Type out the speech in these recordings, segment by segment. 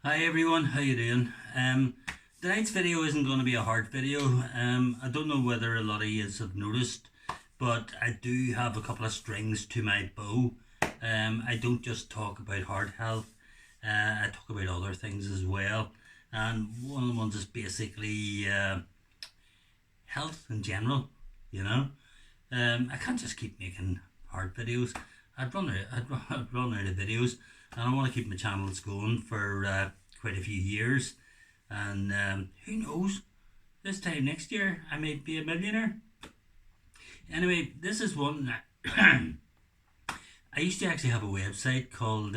Hi everyone, how you doing? Tonight's video isn't going to be a hard video. I don't know whether a lot of you have noticed, but I do have a couple of strings to my bow. I don't just talk about heart health. I talk about other things as well. And one of the ones is basically health in general. You know, I can't just keep making hard videos. I'd run out of videos, and I want to keep my channels going for quite a few years. And who knows? This time next year, I might be a millionaire. Anyway, this is one. I used to actually have a website called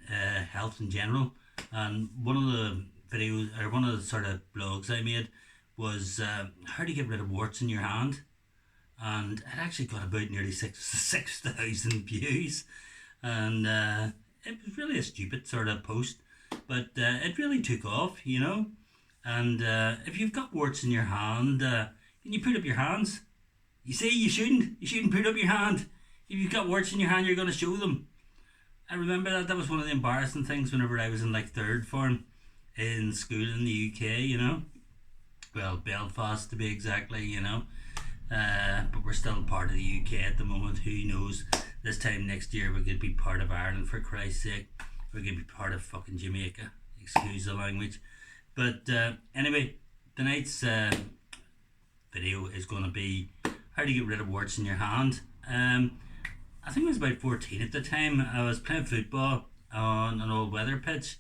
Health in General, and one of the videos or one of the sort of blogs I made was how to get rid of warts in your hand, and it actually got about nearly 6,000 views, and it was really a stupid sort of post, but it really took off, you know. And if you've got warts in your hand, can you put up your hands? You see, you shouldn't. You shouldn't put up your hand. If you've got warts in your hand, you're going to show them. I remember that was one of the embarrassing things whenever I was in like third form in school in the UK, you know. Well, Belfast to be exactly, you know. But we're still part of the UK at the moment. Who knows? This time next year we could be part of Ireland, for Christ's sake. We could be part of fucking Jamaica. Excuse the language. But anyway, tonight's video is going to be how to get rid of warts in your hand. I think I was about 14 at the time. I was playing football on an old weather pitch,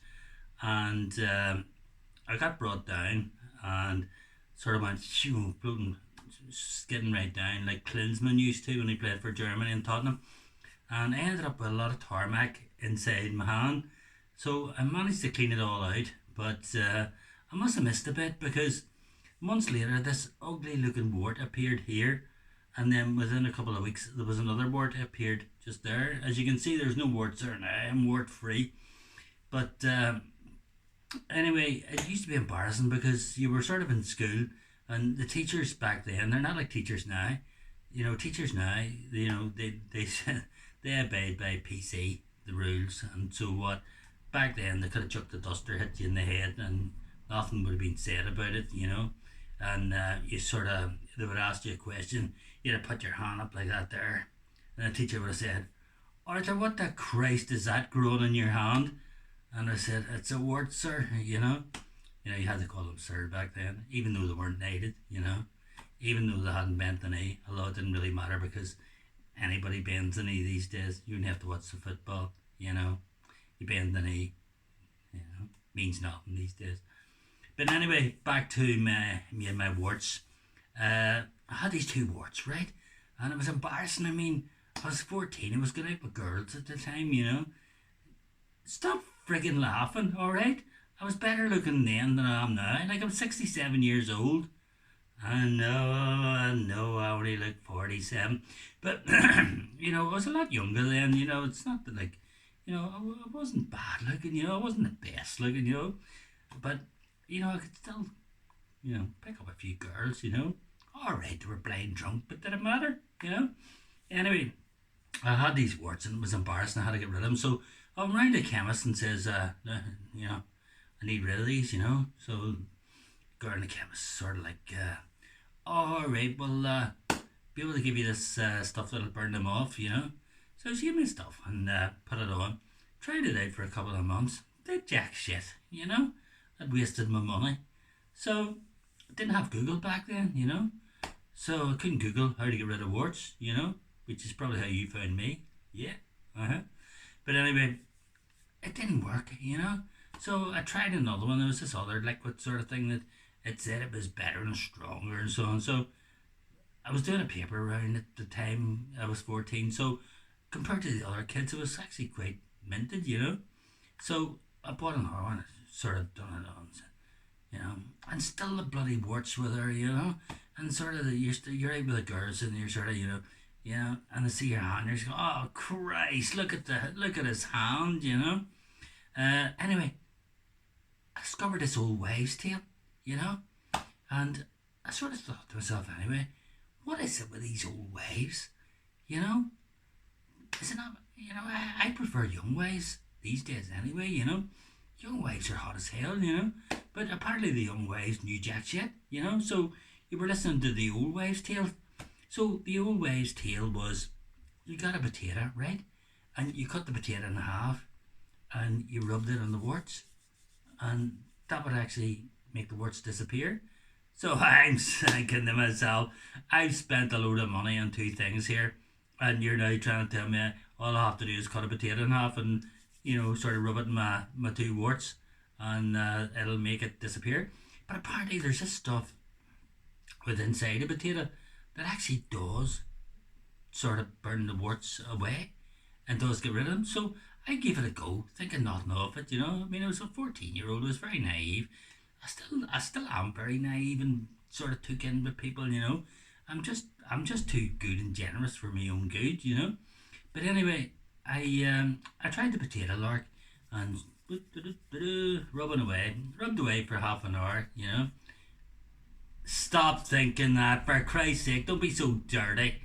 and I got brought down and sort of went shoo, floating, skidding right down like Klinsmann used to when he played for Germany and Tottenham. And I ended up with a lot of tarmac inside my hand. So I managed to clean it all out, but I must have missed a bit because months later this ugly looking wart appeared here, and then within a couple of weeks there was another wart appeared just there. As you can see, there's no warts there now. I'm wart free. But anyway, it used to be embarrassing because you were sort of in school, and the teachers back then, they're not like teachers now. You know, teachers now, you know, they they obeyed by PC, the rules, and so what. Back then, they could have chucked the duster, hit you in the head, and nothing would have been said about it, you know. And you sort of, they would ask you a question, you'd have put your hand up like that there, and the teacher would have said, Arthur, what the Christ is that growing in your hand? And I said, it's a wart, sir, you know. You know, you had to call them sir back then, even though they weren't knighted, you know. Even though they hadn't bent the knee, although it didn't really matter because anybody bends the knee these days. You don't have to watch the football, you know. You bend the knee, you know, means nothing these days. But anyway, back to me and my warts. I had these two warts, right? And it was embarrassing. I mean, I was 14. I was going out with girls at the time, you know. Stop friggin' laughing, alright? I was better looking then than I am now. Like, I'm 67 years old. I know, I only look 47. But, you know, I was a lot younger then, you know. It's not that, like, you know, I wasn't bad looking, you know. I wasn't the best looking, you know. But, you know, I could still, you know, pick up a few girls, you know. Alright, they were blind drunk, but did it matter, you know? Anyway, I had these warts and it was embarrassing. I had to get rid of them. So I'm round the chemist and says, you know, I need rid of these, you know. So girl in the chemist sort of like, all right, well, be able to give you this stuff that'll burn them off, you know. So she gave me stuff and put it on. Tried it out for a couple of months. Did jack shit, you know. I'd wasted my money. So I didn't have Google back then, you know. So I couldn't Google how to get rid of warts, you know, which is probably how you found me. Yeah, But anyway, it didn't work, you know. So I tried another one. There was this other liquid sort of thing that it said it was better and stronger and so on. So I was doing a paper round at the time I was 14. So compared to the other kids, it was actually quite minted, you know. So I bought another one, sort of done it on, you know, and still the bloody warts were there, you know. And sort of you're out with the girls and you're sort of, you know, and they see your hand, you're just going, oh Christ, look at his hand, you know. Anyway, I discovered this old wives' tale, you know, and I sort of thought to myself anyway, what is it with these old wives, you know? Is it not, you know, I prefer young wives these days anyway, you know. young wives are hot as hell, you know. But apparently the young wives knew jack shit, you know. So you were listening to the old wives' tale. So the old wives' tale was, you got a potato, right? And you cut the potato in half and you rubbed it on the warts, and that would actually make the warts disappear. So I'm thinking to myself, I've spent a load of money on two things here, and you're now trying to tell me all I have to do is cut a potato in half and, you know, sort of rub it in my two warts, and it'll make it disappear. But apparently there's this stuff with inside a potato that actually does sort of burn the warts away and does get rid of them. So I gave it a go, thinking nothing of it, you know. I mean, I was a 14-year-old, I was very naive. I still am very naive and sort of took in with people, you know. I'm just too good and generous for my own good, you know. But anyway, I tried the potato, Lark, and rubbed away for half an hour, you know. Stop thinking that, for Christ's sake, don't be so dirty.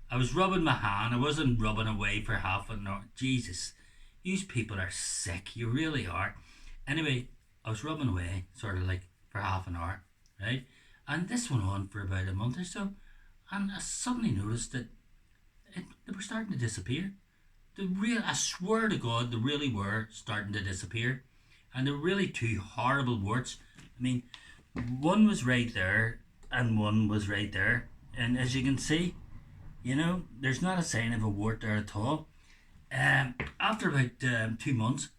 I was rubbing my hand, I wasn't rubbing away for half an hour. Jesus, you people are sick, you really are. Anyway, I was rubbing away, sort of like for half an hour, right? And this went on for about a month or so, and I suddenly noticed that they were starting to disappear. I swear to God, they really were starting to disappear. And they're really two horrible warts. I mean, one was right there, and one was right there. And as you can see, you know, there's not a sign of a wart there at all. After about 2 months,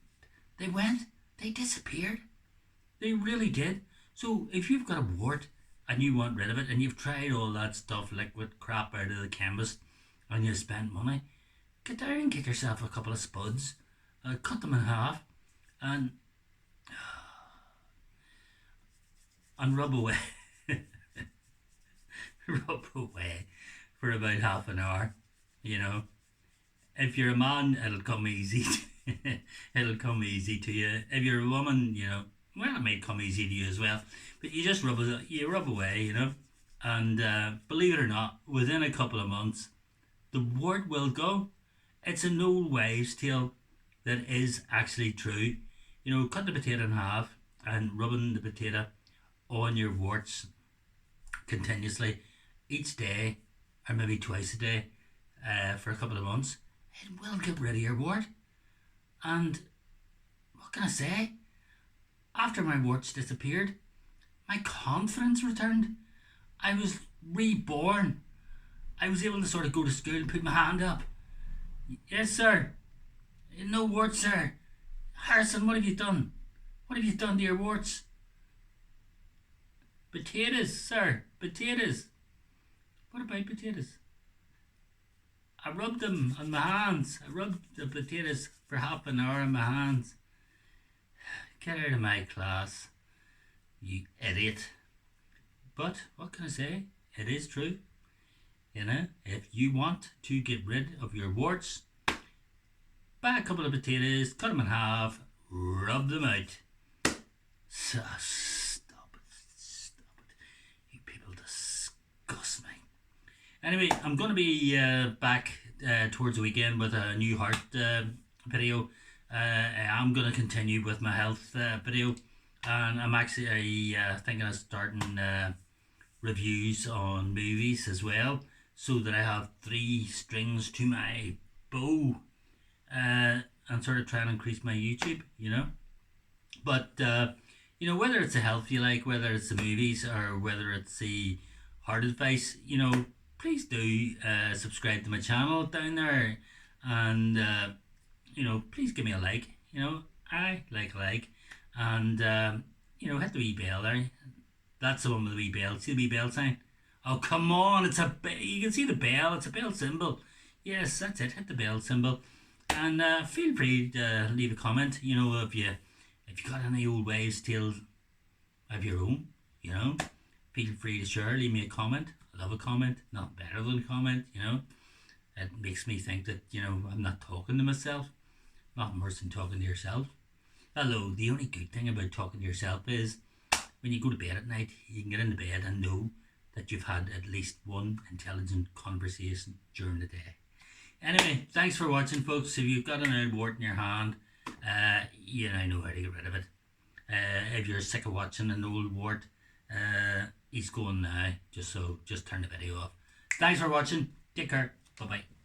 they disappeared. They really did. So if you've got a wart and you want rid of it, and you've tried all that stuff, liquid crap out of the chemist, and you've spent money, get there and get yourself a couple of spuds, cut them in half, and rub away. Rub away for about half an hour, you know. If you're a man, it'll come easy. It'll come easy to you. If you're a woman, you know, well, it may come easy to you as well. But you just rub away, you know. And believe it or not, within a couple of months, the wart will go. It's an old wives' tale that is actually true. You know, cut the potato in half and rubbing the potato on your warts continuously each day, or maybe twice a day, for a couple of months. It will get rid of your wart. And what can I say? After my warts disappeared, my confidence returned. I was reborn. I was able to sort of go to school and put my hand up. Yes, sir. No warts, sir. Harrison, what have you done? What have you done to your warts? Potatoes, sir. Potatoes. What about potatoes? I rubbed them on my hands. I rubbed the potatoes for half an hour on my hands. Get out of my class, you idiot. But what can I say? It is true. You know, if you want to get rid of your warts, buy a couple of potatoes, cut them in half, rub them out. So, stop it. You people disgust me. Anyway, I'm going to be back towards the weekend with a new heart video. I'm going to continue with my health video, and I'm actually thinking of starting reviews on movies as well, so that I have 3 strings to my bow, and sort of try and increase my YouTube, you know. But you know, whether it's a health you like, whether it's the movies, or whether it's the heart advice, you know, please do subscribe to my channel down there, and you know, please give me a like. You know, I like a like, and you know, hit the wee bell there. That's the one with the wee bell. See the wee bell sign? Oh, come on, it's a bell. You can see the bell. It's a bell symbol. Yes, that's it. Hit the bell symbol, and feel free to leave a comment. You know, if you got any old wives' tales of your own, you know, feel free to share. Leave me a comment. I love a comment. Not better than a comment. You know, it makes me think that, you know, I'm not talking to myself. Nothing worse than talking to yourself. Although the only good thing about talking to yourself is when you go to bed at night, you can get into bed and know that you've had at least one intelligent conversation during the day. Anyway, thanks for watching, folks. If you've got an old wart in your hand, you now know how to get rid of it. If you're sick of watching an old wart, he's going now. Just turn the video off. Thanks for watching. Take care. Bye bye.